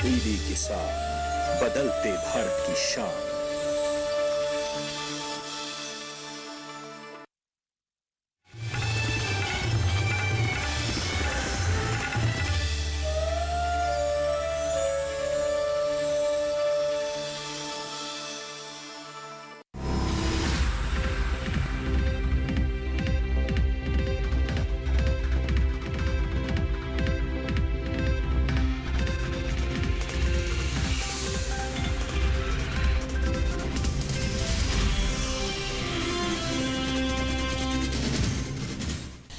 तब्दीली के साथ बदलते भारत की शान।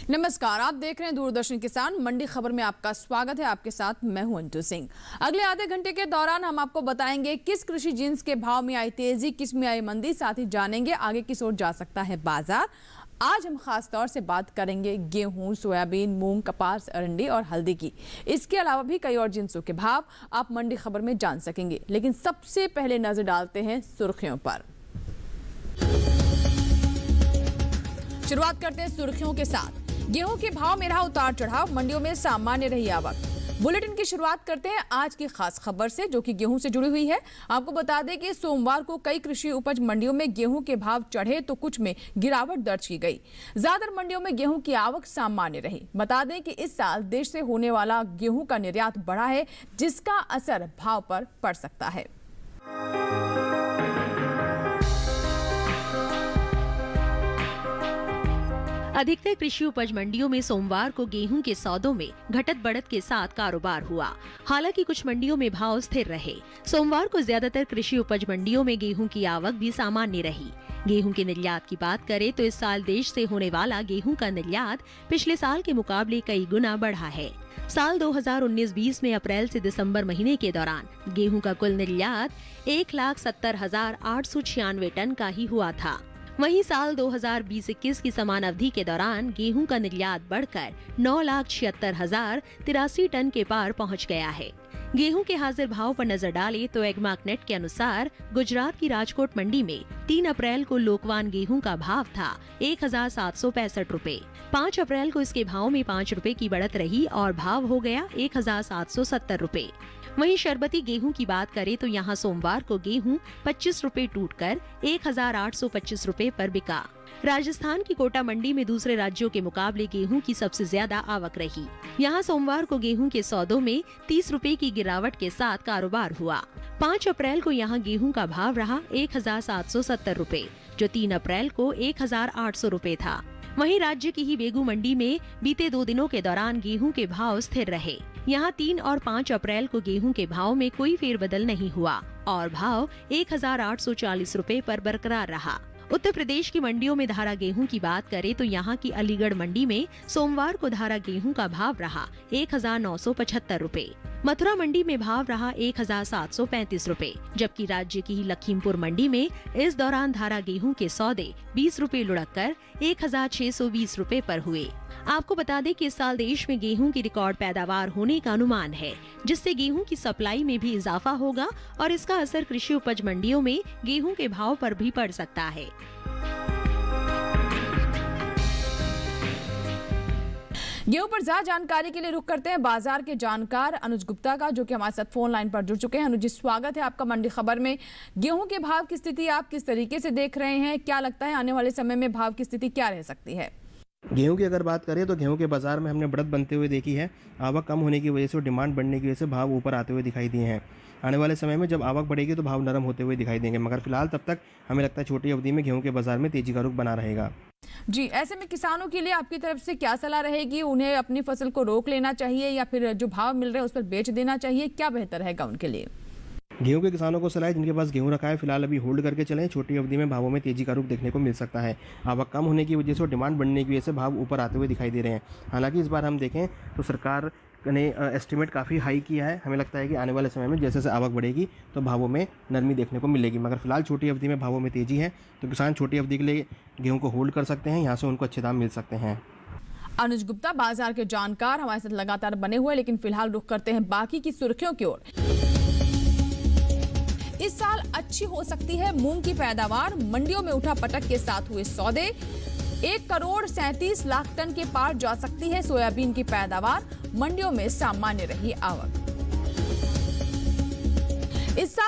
नमस्कार, आप देख रहे हैं दूरदर्शन किसान मंडी खबर में आपका स्वागत है। आपके साथ मैं हूं अंटू सिंह। अगले आधे घंटे के दौरान हम आपको बताएंगे किस कृषि जिन्स के भाव में आई तेजी, किस में आई मंदी, साथ ही जानेंगे आगे किस ओर जा सकता है बाजार। आज हम खास तौर से बात करेंगे गेहूं, सोयाबीन, मूंग, कपास, अरंडी और हल्दी की। इसके अलावा भी कई और जिन्सों के भाव आप मंडी खबर में जान सकेंगे, लेकिन सबसे पहले नजर डालते हैं सुर्खियों पर। शुरुआत करते हैं सुर्खियों के साथ। गेहूं के भाव में रहा उतार चढ़ाव, मंडियों में सामान्य रही आवक। बुलेटिन की शुरुआत करते हैं आज की खास खबर से, जो कि गेहूं से जुड़ी हुई है। आपको बता दें कि सोमवार को कई कृषि उपज मंडियों में गेहूं के भाव चढ़े तो कुछ में गिरावट दर्ज की गई। ज्यादातर मंडियों में गेहूं की आवक सामान्य रही। बता दें कि इस साल देश से होने वाला गेहूं का निर्यात बढ़ा है, जिसका असर भाव पर पड़ सकता है। अधिकतर कृषि उपज मंडियों में सोमवार को गेहूं के सौदों में घटत बढ़त के साथ कारोबार हुआ। हालांकि कुछ मंडियों में भाव स्थिर रहे। सोमवार को ज्यादातर कृषि उपज मंडियों में गेहूं की आवक भी सामान्य रही। गेहूं के निर्यात की बात करें तो इस साल देश से होने वाला गेहूं का निर्यात पिछले साल के मुकाबले कई गुना बढ़ा है। साल 2019-20 में अप्रैल से दिसंबर महीने के दौरान गेहूं का कुल निर्यात 1,70,896 टन का ही हुआ था। वहीं साल 2020-21 की समान अवधि के दौरान गेहूं का निर्यात बढ़कर 9,76,083 टन के पार पहुंच गया है। गेहूं के हाजिर भाव पर नजर डालें तो एग्मार्कनेट के अनुसार गुजरात की राजकोट मंडी में 3 अप्रैल को लोकवान गेहूं का भाव था 1,765 रुपए। 5 अप्रैल को इसके भाव में 5 रुपए की बढ़त रही और भाव हो गया 1,770 रुपए। वहीं शरबती गेहूं की बात करें तो यहां सोमवार को गेहूं 25 रुपए टूटकर 1,825 रुपए पर बिका। राजस्थान की कोटा मंडी में दूसरे राज्यों के मुकाबले गेहूं की सबसे ज्यादा आवक रही। यहां सोमवार को गेहूं के सौदों में 30 रुपए की गिरावट के साथ कारोबार हुआ। 5 अप्रैल को यहां गेहूं का भाव रहा 1,770 रुपए, जो 3 अप्रैल को 1,800 रुपए था। वहीं राज्य की ही बेगू मंडी में बीते 2 दिनों के दौरान गेहूं के भाव स्थिर रहे। यहां 3 और 5 अप्रैल को गेहूं के भाव में कोई फेरबदल नहीं हुआ और भाव 1,840 रुपए पर बरकरार रहा। उत्तर प्रदेश की मंडियों में धारा गेहूं की बात करें तो यहां की अलीगढ़ मंडी में सोमवार को धारा गेहूं का भाव रहा 1,975 रुपए। मथुरा मंडी में भाव रहा 1,735 रुपए, जबकि राज्य की ही लखीमपुर मंडी में इस दौरान धारा गेहूं के सौदे 20 रुपए लुढ़क कर 1,620 रुपए पर हुए। आपको बता दें कि इस साल देश में गेहूं की रिकॉर्ड पैदावार होने का अनुमान है, जिससे गेहूं की सप्लाई में भी इजाफा होगा और इसका असर कृषि उपज मंडियों में गेहूं के भाव पर भी पड़ सकता है। गेहूं पर ज्यादा जानकारी के लिए रुख करते हैं बाजार के जानकार अनुज गुप्ता का, जो कि हमारे साथ फोन लाइन पर जुड़ चुके हैं। अनुज जी, स्वागत है आपका मंडी खबर में। गेहूं के भाव की स्थिति आप किस तरीके से देख रहे हैं? क्या लगता है आने वाले समय में भाव की स्थिति क्या रह सकती है? गेहूं की अगर बात करें तो गेहूं के बाजार में हमने बढ़त बनते हुए देखी है। आवक कम होने की वजह से और डिमांड बढ़ने की वजह से भाव ऊपर आते हुए दिखाई दिए हैं। आने वाले समय में जब आवक बढ़ेगी तो भाव नरम होते हुए दिखाई देंगे, मगर फिलहाल तब तक हमें लगता है छोटी अवधि में गेहूं के बाजार में तेजी का रुख बना रहेगा। जी, ऐसे में किसानों के लिए आपकी तरफ से क्या सलाह रहेगी? उन्हें अपनी फसल को रोक लेना चाहिए या फिर जो भाव मिल रहे हैं उस पर बेच देना चाहिए? क्या बेहतर रहेगा उनके लिए? गेहूं के किसानों को सलाह है, जिनके पास गेहूं रखा है फिलहाल अभी होल्ड करके चलें। छोटी अवधि में भावों में तेजी का रुख देखने को मिल सकता है। आवक कम होने की वजह से और डिमांड बढ़ने की वजह से भाव ऊपर आते हुए दिखाई दे रहे हैं। हालांकि इस बार हम देखें तो सरकार ने एस्टिमेट काफ़ी हाई किया है। हमें लगता है कि आने वाले समय में जैसे जैसे आवक बढ़ेगी तो भावों में नरमी देखने को मिलेगी, मगर फिलहाल छोटी अवधि में भावों में तेजी है, तो किसान छोटी अवधि के लिए गेहूं को होल्ड कर सकते हैं। यहाँ से उनको अच्छे दाम मिल सकते हैं। अनुज गुप्ता बाजार के जानकार हमारे साथ लगातार बने हुए, लेकिन फिलहाल रुख करते हैं बाकी की सुर्खियों की ओर। इस साल अच्छी हो सकती है मूंग की पैदावार, मंडियों में उठा पटक के साथ हुए सौदे। 1,37,00,000 टन के पार जा सकती है सोयाबीन की पैदावार, मंडियों में सामान्य रही आवक।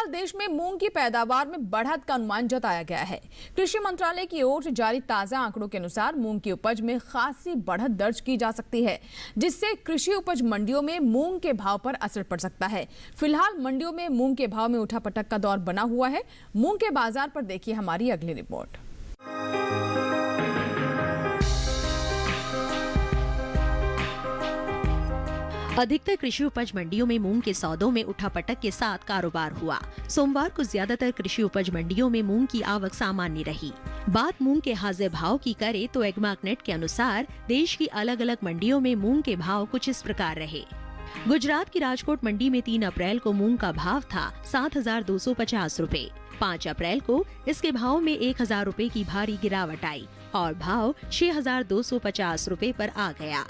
देश में मूंग की पैदावार में बढ़त का अनुमान जताया गया है। कृषि मंत्रालय की ओर से जारी ताजा आंकड़ों के अनुसार मूंग की उपज में खासी बढ़त दर्ज की जा सकती है, जिससे कृषि उपज मंडियों में मूंग के भाव पर असर पड़ सकता है। फिलहाल मंडियों में मूंग के भाव में उठापटक का दौर बना हुआ है। मूंग के बाजार पर देखिए हमारी अगली रिपोर्ट। अधिकतर कृषि उपज मंडियों में मूंग के सौदों में उठापटक के साथ कारोबार हुआ। सोमवार को ज्यादातर कृषि उपज मंडियों में मूंग की आवक सामान्य रही। बात मूंग के हाजिर भाव की करे तो एग्मार्कनेट के अनुसार देश की अलग अलग मंडियों में मूंग के भाव कुछ इस प्रकार रहे। गुजरात की राजकोट मंडी में 3 अप्रैल को मूंग का भाव था 7,250 रुपए। 5 अप्रैल को इसके भाव में 1,000 रुपए की भारी गिरावट आई और भाव 6,250 रुपए पर आ गया।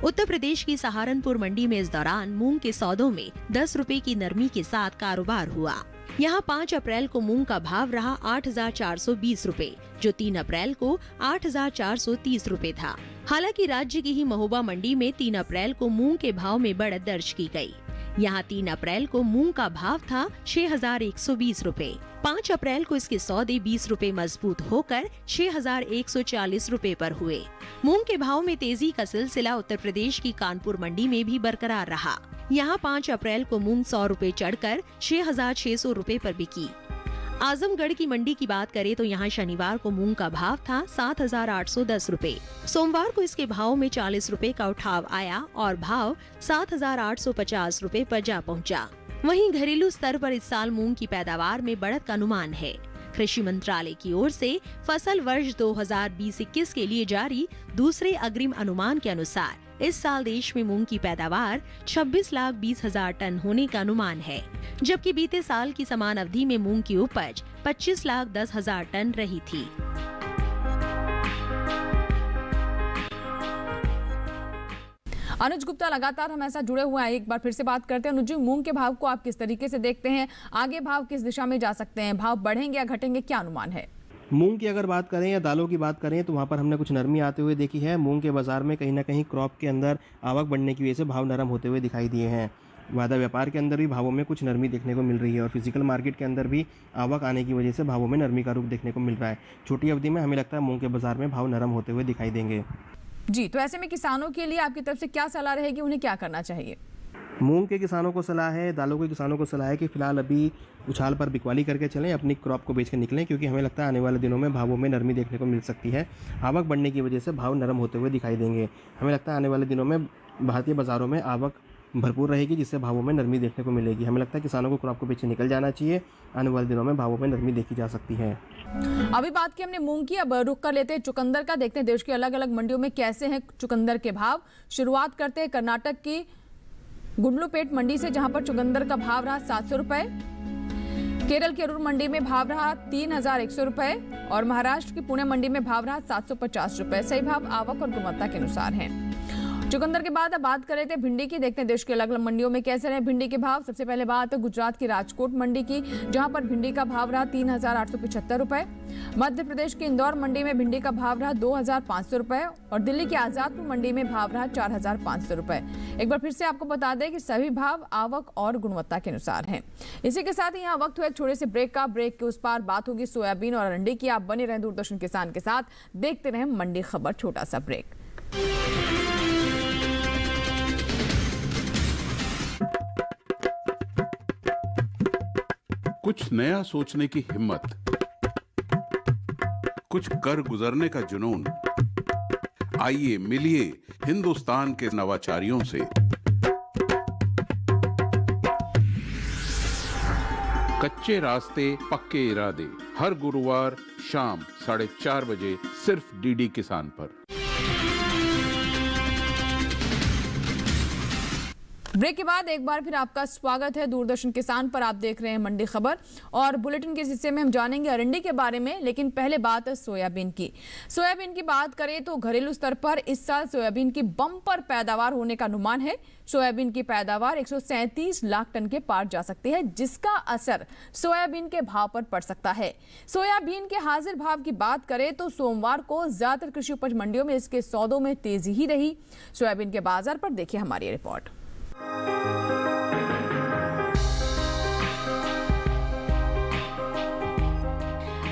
उत्तर प्रदेश की सहारनपुर मंडी में इस दौरान मूंग के सौदों में 10 रुपए की नरमी के साथ कारोबार हुआ। यहाँ 5 अप्रैल को मूंग का भाव रहा 8,420 रुपए, जो 3 अप्रैल को 8,430 रुपए था। हालांकि राज्य की ही महोबा मंडी में 3 अप्रैल को मूंग के भाव में बढ़त दर्ज की गई। यहाँ 3 अप्रैल को मूंग का भाव था 6,120 रुपए। 5 अप्रैल को इसके सौदे 20 रुपए मजबूत होकर 6,140 रुपए पर हुए। मूंग के भाव में तेजी का सिलसिला उत्तर प्रदेश की कानपुर मंडी में भी बरकरार रहा। यहाँ 5 अप्रैल को मूंग 100 रुपए चढ़कर 6,600 रुपए पर बिकी। आजमगढ़ की मंडी की बात करें तो यहाँ शनिवार को मूंग का भाव था 7,810 रुपए। सोमवार को इसके भाव में 40 रुपए का उठाव आया और भाव 7,850 रुपए पर जा पहुँचा। वहीं घरेलू स्तर पर इस साल मूंग की पैदावार में बढ़त का अनुमान है। कृषि मंत्रालय की ओर से फसल वर्ष 2020-21 के लिए जारी दूसरे अग्रिम अनुमान के अनुसार इस साल देश में मूंग की पैदावार 26,20,000 टन होने का अनुमान है, जबकि बीते साल की समान अवधि में मूंग की उपज 25,10,000 टन रही थी। अनुज गुप्ता लगातार हमारे साथ जुड़े हुए हैं। एक बार फिर से बात करते हैं। अनुज जी, मूंग के भाव को आप किस तरीके से देखते हैं? आगे भाव किस दिशा में जा सकते हैं? भाव बढ़ेंगे या घटेंगे, क्या अनुमान है? मूंग की अगर बात करें या दालों की बात करें तो वहाँ पर हमने कुछ नरमी आते हुए देखी है। मूंग के बाजार में कहीं ना कहीं क्रॉप के अंदर आवक बढ़ने की वजह से भाव नरम होते हुए दिखाई दिए हैं। वादा व्यापार के अंदर भी भावों में कुछ नरमी देखने को मिल रही है और फिजिकल मार्केट के अंदर भी आवक आने की वजह से भावों में नरमी का रूप देखने को मिल रहा है। छोटी अवधि में हमें लगता है मूंग के बाजार में भाव नरम होते हुए दिखाई देंगे। जी, तो ऐसे में किसानों के लिए आपकी तरफ से क्या सलाह रहेगी, उन्हें क्या करना चाहिए? मूंग के किसानों को सलाह है, दालों के किसानों को सलाह है कि फिलहाल अभी उछाल पर बिकवाली करके चलें, अपनी क्रॉप को बेच के निकलें, क्योंकि हमें लगता है आने वाले दिनों में भावों में नरमी देखने को मिल सकती है। आवक बढ़ने की वजह से भाव नरम होते हुए दिखाई देंगे। हमें लगता है आने वाले दिनों में भारतीय बाज़ारों में आवक भरपूर रहेगी, जिससे भावों में नरमी देखने को मिलेगी। हमें लगता है किसानों को क्रॉप को बेच के निकल जाना चाहिए। आने वाले दिनों में भावों में नरमी देखी जा सकती है। अभी बात की हमने मूंग की, अब रुक कर लेते हैं चुकंदर का। देखते हैं देश की अलग अलग मंडियों में कैसे हैं चुकंदर के भाव। शुरुआत करते हैं कर्नाटक की गुंडलुपेट मंडी से, जहां पर चुकंदर का भाव रहा 700 रुपए। केरल की अरूर मंडी में भाव रहा 3,100 रुपए और महाराष्ट्र की पुणे मंडी में भाव रहा 750 रुपए। सही भाव आवक और गुणवत्ता के अनुसार हैं। चुकंदर के बाद अब बात कर रहे थे भिंडी की। देखते हैं देश के अलग अलग मंडियों में कैसे रहे भिंडी के भाव। सबसे पहले बात है गुजरात की राजकोट मंडी की, जहां पर भिंडी का भाव रहा 3,875 रुपए। मध्य प्रदेश की इंदौर मंडी में भिंडी का भाव रहा 2,500 रुपए और दिल्ली की आजादपुर मंडी में भाव रहा 4,500 रुपए। एक बार फिर से आपको बता दें कि सभी भाव आवक और गुणवत्ता के अनुसार हैं। इसी के साथ ही यहाँ वक्त हुआ छोटे से ब्रेक का। ब्रेक के उस पार बात होगी सोयाबीन और अंडे की। आप बने रहें दूरदर्शन किसान के साथ, देखते रहें मंडी खबर। छोटा सा ब्रेक। कुछ नया सोचने की हिम्मत, कुछ कर गुजरने का जुनून। आइए मिलिए हिंदुस्तान के नवाचारियों से। कच्चे रास्ते पक्के इरादे, हर गुरुवार शाम 4:30 बजे सिर्फ डीडी किसान पर। ब्रेक के बाद एक बार फिर आपका स्वागत है दूरदर्शन किसान पर। आप देख रहे हैं मंडी खबर और बुलेटिन के इस हिस्से में हम जानेंगे अरंडी के बारे में, लेकिन पहले बात है सोयाबीन की। सोयाबीन की बात करें तो घरेलू स्तर पर इस साल सोयाबीन की बम्पर पैदावार होने का अनुमान है। सोयाबीन की पैदावार 137 लाख टन के पार जा सकती है, जिसका असर सोयाबीन के भाव पर पड़ सकता है। सोयाबीन के हाजिर भाव की बात करें तो सोमवार को ज्यादातर कृषि उपज मंडियों में इसके सौदों में तेजी ही रही। सोयाबीन के बाजार पर देखिए हमारी रिपोर्ट।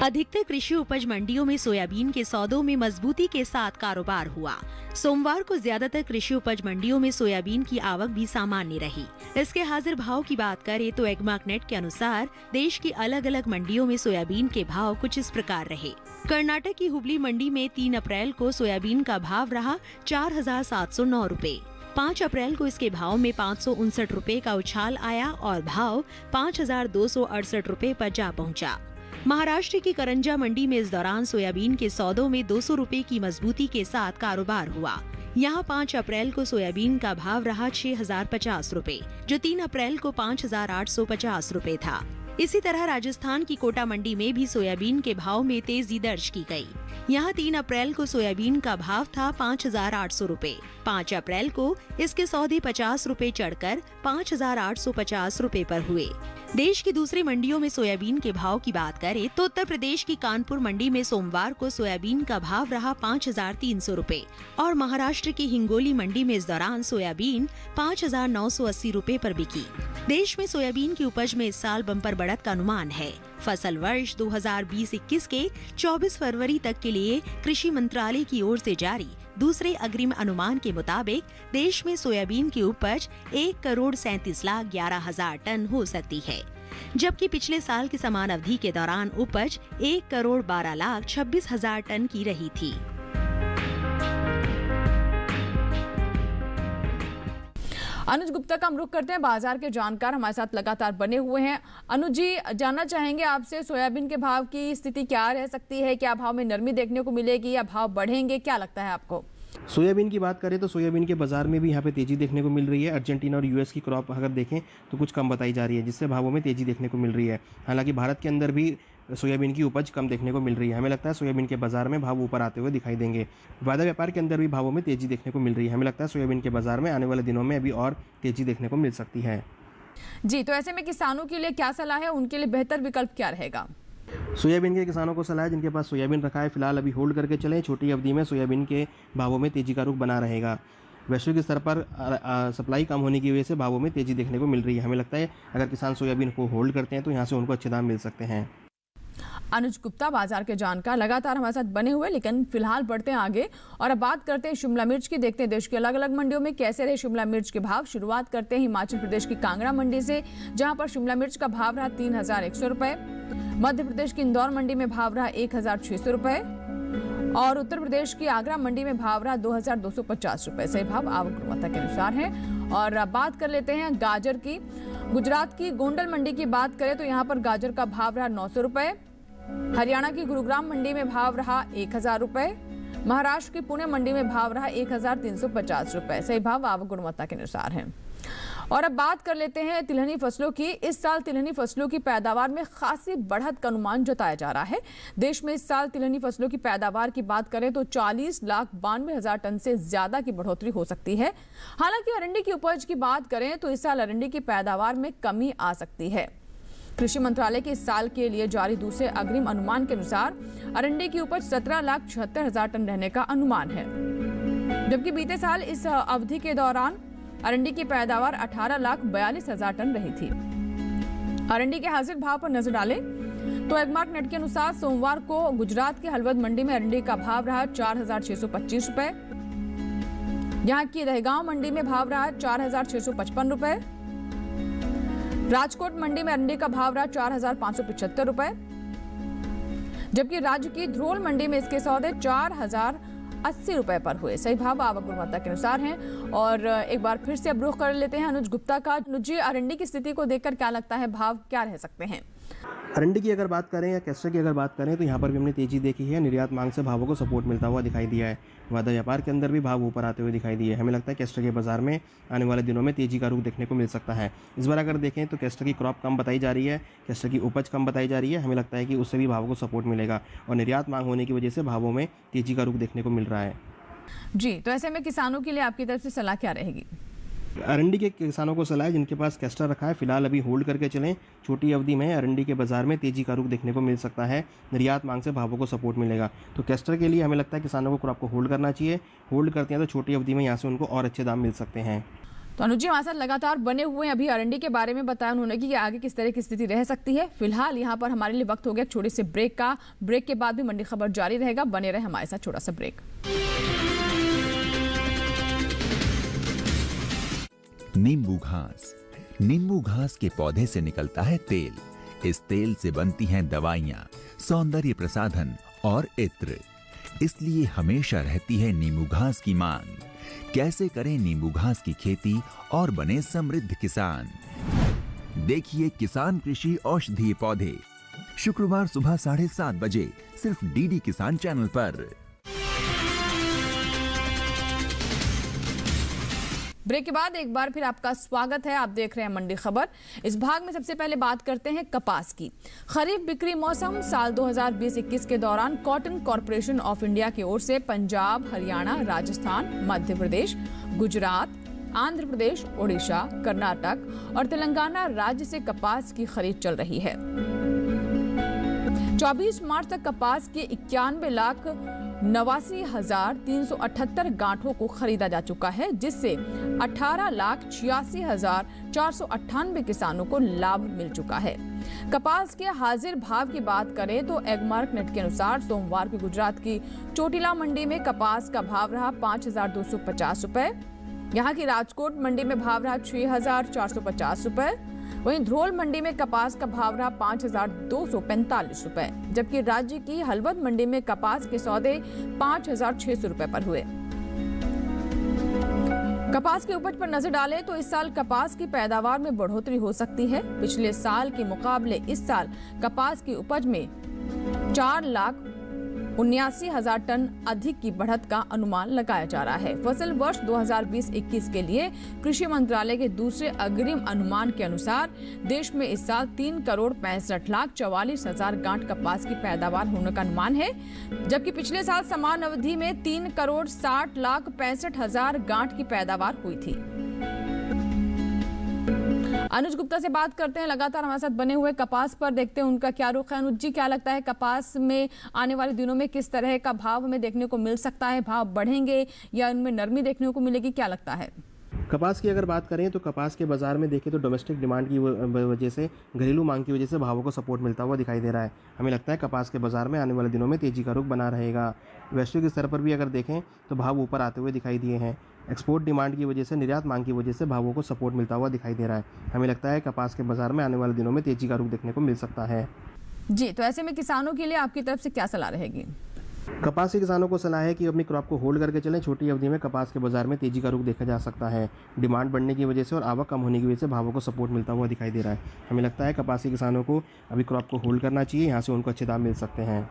अधिकतर कृषि उपज मंडियों में सोयाबीन के सौदों में मजबूती के साथ कारोबार हुआ। सोमवार को ज्यादातर कृषि उपज मंडियों में सोयाबीन की आवक भी सामान्य रही। इसके हाजिर भाव की बात करें तो एग्मार्कनेट के अनुसार देश की अलग अलग मंडियों में सोयाबीन के भाव कुछ इस प्रकार रहे। कर्नाटक की हुबली मंडी में 3 अप्रैल को सोयाबीन का भाव रहा 4,709 रुपए। 5 अप्रैल को इसके भाव में 559 रुपए का उछाल आया और भाव 5,268 रुपए पर जा पहुंचा। महाराष्ट्र की करंजा मंडी में इस दौरान सोयाबीन के सौदों में 200 रुपए की मजबूती के साथ कारोबार हुआ। यहाँ 5 अप्रैल को सोयाबीन का भाव रहा 6,050 रुपए, जो 3 अप्रैल को 5,850 रुपए था। इसी तरह राजस्थान की कोटा मंडी में भी सोयाबीन के भाव में तेजी दर्ज की गई। यहाँ 3 अप्रैल को सोयाबीन का भाव था 5,800 रुपए। 5 अप्रैल को इसके सौदे 50 रुपए चढ़कर 5,850 रुपए पर हुए। देश की दूसरी मंडियों में सोयाबीन के भाव की बात करें तो उत्तर प्रदेश की कानपुर मंडी में सोमवार को सोयाबीन का भाव रहा 5,300 रुपए और महाराष्ट्र की हिंगोली मंडी में इस दौरान सोयाबीन 5,980 रुपए पर बिकी। देश में सोयाबीन की उपज में इस साल बम्पर बढ़त का अनुमान है। फसल वर्ष 2020-21 के 24 फरवरी तक के लिए कृषि मंत्रालय की ओर से जारी दूसरे अग्रिम अनुमान के मुताबिक देश में सोयाबीन की उपज 1,37,11,000 टन हो सकती है, जबकि पिछले साल की समान अवधि के दौरान उपज 1,12,26,000 टन की रही थी। अनुज गुप्ता का हम रुख करते हैं। बाजार के जानकार हमारे साथ लगातार बने हुए हैं। अनुज जी, जानना चाहेंगे आपसे सोयाबीन के भाव की स्थिति क्या रह सकती है? क्या भाव में नरमी देखने को मिलेगी या भाव बढ़ेंगे? क्या लगता है आपको? सोयाबीन की बात करें तो सोयाबीन के बाजार में भी यहाँ पे तेजी देखने को मिल रही है। अर्जेंटीना और यूएस की क्रॉप अगर देखें तो कुछ कम बताई जा रही है, जिससे भावों में तेजी देखने को मिल रही है। हालांकि भारत के अंदर भी सोयाबीन की उपज कम देखने को मिल रही है। हमें लगता है सोयाबीन के बाजार में भाव ऊपर आते हुए दिखाई देंगे। वायदा व्यापार के अंदर भी भावों में तेजी देखने को मिल रही है। हमें लगता है सोयाबीन के बाजार में आने वाले दिनों में अभी और तेजी देखने को मिल सकती है। जी, तो ऐसे में किसानों के लिए क्या सलाह है? उनके लिए बेहतर विकल्प क्या रहेगा? सोयाबीन के किसानों को सलाह है जिनके पास सोयाबीन रखा है फिलहाल अभी होल्ड करके चलें। छोटी अवधि में सोयाबीन के भावों में तेजी का रुख बना रहेगा। वैश्विक स्तर पर सप्लाई कम होने की वजह से भावों में तेजी देखने को मिल रही है। हमें लगता है अगर किसान सोयाबीन को होल्ड करते हैं तो यहाँ से उनको अच्छे दाम मिल सकते हैं। अनुज गुप्ता बाजार के जानकार लगातार हमारे साथ बने हुए, लेकिन फिलहाल बढ़ते हैं आगे और अब बात करते हैं शिमला मिर्च की। देखते हैं देश की अलग अलग मंडियों में कैसे रहे शिमला मिर्च के भाव। शुरुआत करते हैं हिमाचल प्रदेश की कांगड़ा मंडी से, जहां पर शिमला मिर्च का भाव रहा 3,100 रुपए। मध्य प्रदेश की इंदौर मंडी में भाव रहा 1,600 रुपए और उत्तर प्रदेश की आगरा मंडी में भाव रहा 2,250 रुपए। सही भाव आवक गुणवत्ता के अनुसार है। और अब बात कर लेते हैं गाजर की। गुजरात की गोंडल मंडी की बात करें तो यहाँ पर गाजर का भाव रहा 900 रुपए। हरियाणा की गुरुग्राम मंडी में भाव रहा 1,000 रुपए। महाराष्ट्र की पुणे मंडी में भाव रहा 1,350 रुपए। सही भाव आवक गुणवत्ता के अनुसार है। और अब बात कर लेते हैं तिलहनी फसलों की। इस साल तिलहनी फसलों की पैदावार में खासी बढ़त का अनुमान जताया जा रहा है। देश में इस साल तिलहनी फसलों की पैदावार की बात करें तो 40,92,000 टन से ज्यादा की बढ़ोतरी हो सकती है। हालांकि अरंडी की उपज की बात करें तो इस साल अरंडी की पैदावार में कमी आ सकती है। कृषि मंत्रालय के इस साल के लिए जारी दूसरे अग्रिम अनुमान के अनुसार अरंडी की उपज 17,76,000 टन रहने का अनुमान है, जबकि बीते साल इस अवधि के दौरान अरंडी की पैदावार 18,42,000 टन रही थी। अरंडी के हाजिर भाव पर नजर डालें तो एग्मार्कनेट के अनुसार सोमवार को गुजरात के हलवद मंडी में अरंडी का भाव रहा 4,625 रुपए। यहाँ की दहगांव मंडी में भाव रहा 4,655 रुपए। राजकोट मंडी में अरंडी का भाव रहा 4,575 रुपए, जबकि राज्य की ध्रोल मंडी में इसके सौदे 4,080 रुपए पर हुए। सही भाव आवक गुणवत्ता के अनुसार हैं। और एक बार फिर से अब रुख कर लेते हैं अनुज गुप्ता का। अनुज जी, अरंडी की स्थिति को देखकर क्या लगता है, भाव क्या रह सकते हैं? अरंडी की अगर बात करें या कैस्टर की अगर बात करें तो यहाँ पर भी हमने तेजी देखी है। निर्यात मांग से भावों को सपोर्ट मिलता हुआ दिखाई दिया है। वायदा व्यापार के अंदर भी भाव ऊपर आते हुए दिखाई दिए। हमें लगता है कैस्टर के बाजार में आने वाले दिनों में तेजी का रुख देखने को मिल सकता है। इस बार अगर देखें तो कैस्टर की क्रॉप कम बताई जा रही है, कैस्टर की उपज कम बताई जा रही है। हमें लगता है कि उससे भी भावों को सपोर्ट मिलेगा और निर्यात मांग होने की वजह से भावों में तेजी का रुख देखने को मिल रहा है। जी, तो ऐसे में किसानों के लिए आपकी तरफ से सलाह क्या रहेगी? अरंडी के किसानों को सलाह है जिनके पास कैस्टर रखा है फिलहाल अभी होल्ड करके चलें। छोटी अवधि में अरंडी के बाजार में तेजी का रुख देखने को मिल सकता है। निर्यात मांग से भावों को सपोर्ट मिलेगा। तो कैस्टर के लिए हमें लगता है किसानों को क्रॉप को होल्ड करना चाहिए। होल्ड करते हैं तो छोटी अवधि में यहाँ से उनको और अच्छे दाम मिल सकते हैं। तो अनुज जी हमारे साथ लगातार बने हुए हैं। अभी अरंडी के बारे में बताया उन्होंने कि आगे किस तरह की स्थिति रह सकती है। फिलहाल यहाँ पर हमारे लिए वक्त हो गया छोटे से ब्रेक का। ब्रेक के बाद भी मंडी खबर जारी रहेगा, बने रहे हमारे साथ। छोटा सा ब्रेक। नींबू घास। नींबू घास के पौधे से निकलता है तेल। इस तेल से बनती हैं दवाइयाँ, सौंदर्य प्रसाधन और इत्र। इसलिए हमेशा रहती है नींबू घास की मांग। कैसे करें नींबू घास की खेती और बने समृद्ध किसान? देखिए किसान कृषि औषधीय पौधे, शुक्रवार सुबह 7:30 बजे सिर्फ डीडी किसान चैनल पर। ब्रेक के बाद एक बार फिर आपका स्वागत है। आप देख रहे हैं मंडी खबर। इस भाग में सबसे पहले बात करते हैं कपास की। खरीफ बिक्री मौसम साल 2020-21 के दौरान कॉटन कॉरपोरेशन ऑफ इंडिया की ओर से पंजाब, हरियाणा, राजस्थान, मध्य प्रदेश, गुजरात, आंध्र प्रदेश, ओडिशा, कर्नाटक और तेलंगाना राज्य से कपास की खरीद चल रही है। 24 मार्च तक कपास के 91,89,378 गांठों को खरीदा जा चुका है, जिससे 18,86,498 किसानों को लाभ मिल चुका है। कपास के हाजिर भाव की बात करें तो एगमार्क नेट के अनुसार सोमवार को गुजरात की चोटिला मंडी में कपास का भाव रहा 5,250 रुपए। यहाँ की राजकोट मंडी में भाव रहा 6,450 रुपए। वहीं ध्रोल मंडी में कपास का भाव रहा 5,245 रुपए, जबकि राज्य की हलवद मंडी में कपास के सौदे 5,600 रुपए पर हुए। कपास की उपज पर नजर डालें तो इस साल कपास की पैदावार में बढ़ोतरी हो सकती है। पिछले साल के मुकाबले इस साल कपास की उपज में 4,79,000 टन अधिक की बढ़त का अनुमान लगाया जा रहा है। फसल वर्ष 2020-21 के लिए कृषि मंत्रालय के दूसरे अग्रिम अनुमान के अनुसार देश में इस साल 3,65,44,000 गांठ कपास की पैदावार होने का अनुमान है, जबकि पिछले साल समान अवधि में 3,60,65,000 गांठ की पैदावार हुई थी। अनुज गुप्ता से बात करते हैं, लगातार हमारे साथ बने हुए कपास पर। देखते हैं उनका क्या रुख है। अनुज जी, क्या लगता है कपास में आने वाले दिनों में किस तरह का भाव हमें देखने को मिल सकता है? भाव बढ़ेंगे या उनमें नरमी देखने को मिलेगी, क्या लगता है? कपास की अगर बात करें तो कपास के बाजार में देखें तो डोमेस्टिक डिमांड की वजह से, घरेलू मांग की वजह से भावों को सपोर्ट मिलता हुआ दिखाई दे रहा है। हमें लगता है कपास के बाजार में आने वाले दिनों में तेजी का रुख बना रहेगा। वैश्विक स्तर पर भी अगर देखें तो भाव ऊपर आते हुए दिखाई दिए हैं। एक्सपोर्ट डिमांड की वजह से, निर्यात मांग की वजह से भावों को सपोर्ट मिलता हुआ दिखाई दे रहा है। हमें लगता है कपास के बाजार में आने वाले दिनों में तेजी का रुख देखने को मिल सकता है। जी, तो ऐसे में किसानों के लिए आपकी तरफ से क्या सलाह रहेगी? कपास के किसानों को सलाह है कि अपनी क्रॉप को होल्ड करके चलें। छोटी अवधि में कपास के बाजार में तेजी का रुख देखा जा सकता है। डिमांड बढ़ने की वजह से और आवक कम होने की वजह से भावों को सपोर्ट मिलता हुआ दिखाई दे रहा है। हमें लगता है कपास के किसानों को अभी क्रॉप को होल्ड करना चाहिए, यहाँ से उनको अच्छे दाम मिल सकते हैं।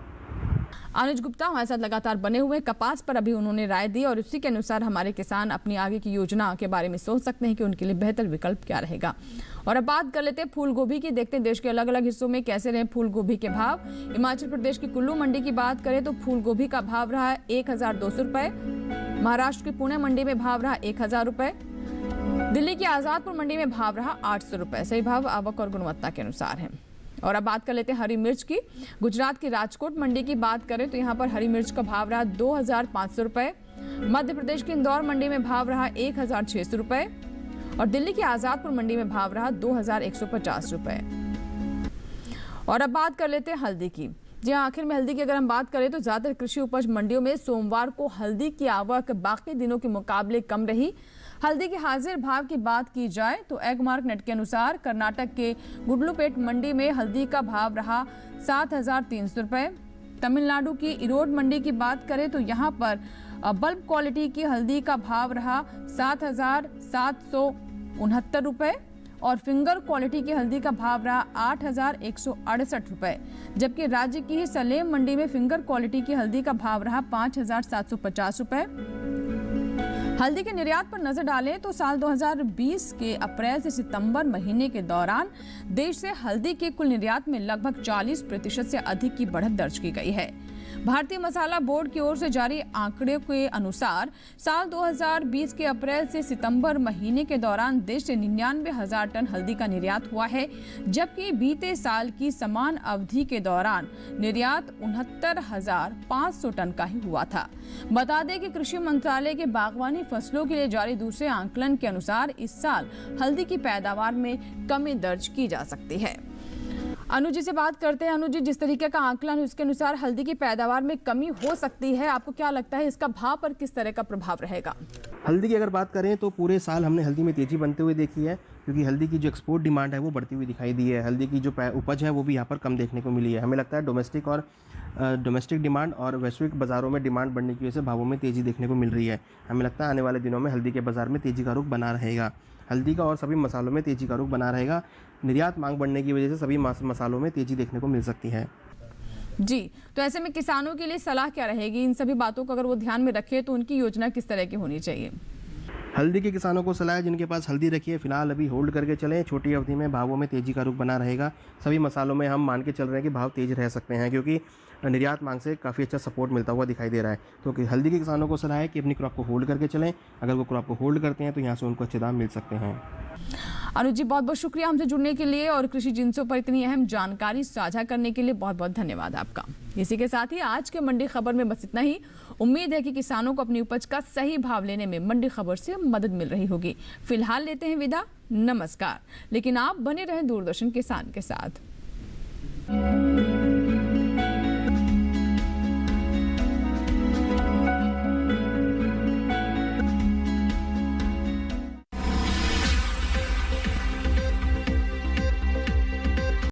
अनुज गुप्ता हमारे साथ लगातार बने हुए कपास पर अभी उन्होंने राय दी और उसी के अनुसार हमारे किसान अपनी आगे की योजना के बारे में सोच सकते हैं कि उनके लिए बेहतर विकल्प क्या रहेगा। और अब बात कर लेते हैं फूल गोभी की। देखते हैं देश के अलग अलग हिस्सों में कैसे रहे फूल गोभी के भाव। हिमाचल प्रदेश की कुल्लू मंडी की बात करें तो फूल गोभी का भाव रहा 1,200 रुपए। महाराष्ट्र की पुणे मंडी में भाव रहा 1,000 रुपए। दिल्ली की आजादपुर मंडी में भाव रहा 800 रुपए। सही भाव आवक और गुणवत्ता के अनुसार है। और अब बात कर लेते हैं हरी मिर्च की। गुजरात की राजकोट मंडी की बात करें तो यहाँ पर हरी मिर्च का भाव रहा 2,500 रुपए। मध्य प्रदेश की इंदौर मंडी में भाव रहा 1,600 रुपए और दिल्ली की आजादपुर मंडी में भाव रहा 2,150 रुपए। और अब बात कर लेते हैं हल्दी की। जी हाँ, आखिर में हल्दी की अगर हम बात करें तो ज्यादातर कृषि उपज मंडियों में सोमवार को हल्दी की आवक बाकी दिनों के मुकाबले कम रही। हल्दी के हाजिर भाव की बात की जाए तो एगमार्क नेट के अनुसार कर्नाटक के गुडलुपेट मंडी में हल्दी का भाव रहा 7,300 रुपए। तमिलनाडु की इरोड मंडी की बात करें तो यहाँ पर बल्ब क्वालिटी की हल्दी का भाव रहा 7,769 रुपए और फिंगर क्वालिटी की हल्दी का भाव रहा 8,168 रुपए, जबकि राज्य की ही सलेम मंडी में फिंगर क्वालिटी की हल्दी का भाव रहा 5,750 रुपए। हल्दी के निर्यात पर नजर डालें तो साल 2020 के अप्रैल से सितंबर महीने के दौरान देश से हल्दी के कुल निर्यात में लगभग 40% से अधिक की बढ़त दर्ज की गई है। भारतीय मसाला बोर्ड की ओर से जारी आंकड़े के अनुसार साल 2020 के अप्रैल से सितंबर महीने के दौरान देश से 99,000 टन हल्दी का निर्यात हुआ है, जबकि बीते साल की समान अवधि के दौरान निर्यात 69,500 टन का ही हुआ था। बता दें कि कृषि मंत्रालय के बागवानी फसलों के लिए जारी दूसरे आंकलन के अनुसार इस साल हल्दी की पैदावार में कमी दर्ज की जा सकती है। अनुज जी से बात करते हैं। अनुज जी, जिस तरीके का आंकलन है उसके अनुसार हल्दी की पैदावार में कमी हो सकती है, आपको क्या लगता है इसका भाव पर किस तरह का प्रभाव रहेगा? हल्दी की अगर बात करें तो पूरे साल हमने हल्दी में तेज़ी बनते हुए देखी है, क्योंकि हल्दी की जो एक्सपोर्ट डिमांड है वो बढ़ती हुई दिखाई दी है। हल्दी की जो उपज है वो भी यहाँ पर कम देखने को मिली है। हमें लगता है डोमेस्टिक डिमांड और वैश्विक बाज़ारों में डिमांड बढ़ने की वजह से भावों में तेज़ी देखने को मिल रही है। हमें लगता है आने वाले दिनों में हल्दी के बाज़ार में तेज़ी का रुख बना रहेगा। हल्दी का और सभी मसालों में तेज़ी का रुख बना रहेगा। निर्यात मांग बढ़ने की वजह से सभी मसालों में तेज़ी देखने को मिल सकती है। जी, तो ऐसे में किसानों के लिए सलाह क्या रहेगी? इन सभी बातों को अगर वो ध्यान में रखें तो उनकी योजना किस तरह की होनी चाहिए? हल्दी के किसानों को सलाह है, जिनके पास हल्दी रखी है फिलहाल अभी होल्ड करके चलें। छोटी अवधि में भावों में तेज़ी का रुख बना रहेगा। सभी मसालों में हम मान के चल रहे हैं कि भाव तेज़ रह सकते हैं, क्योंकि निर्यात मांग से काफ़ी अच्छा सपोर्ट मिलता हुआ दिखाई दे रहा है। तो हल्दी के किसानों को सलाह है कि अपनी क्रॉप को होल्ड करके चलें। अगर वो क्रॉप को होल्ड करते हैं तो यहाँ से उनको अच्छे दाम मिल सकते हैं। अनुज जी, बहुत बहुत शुक्रिया हमसे जुड़ने के लिए और कृषि जिन्सों पर इतनी अहम जानकारी साझा करने के लिए बहुत बहुत धन्यवाद आपका। इसी के साथ ही आज के मंडी खबर में बस इतना ही। उम्मीद है कि किसानों को अपनी उपज का सही भाव लेने में मंडी खबर से मदद मिल रही होगी। फिलहाल लेते हैं विदा, नमस्कार। लेकिन आप बने रहें दूरदर्शन किसान के साथ।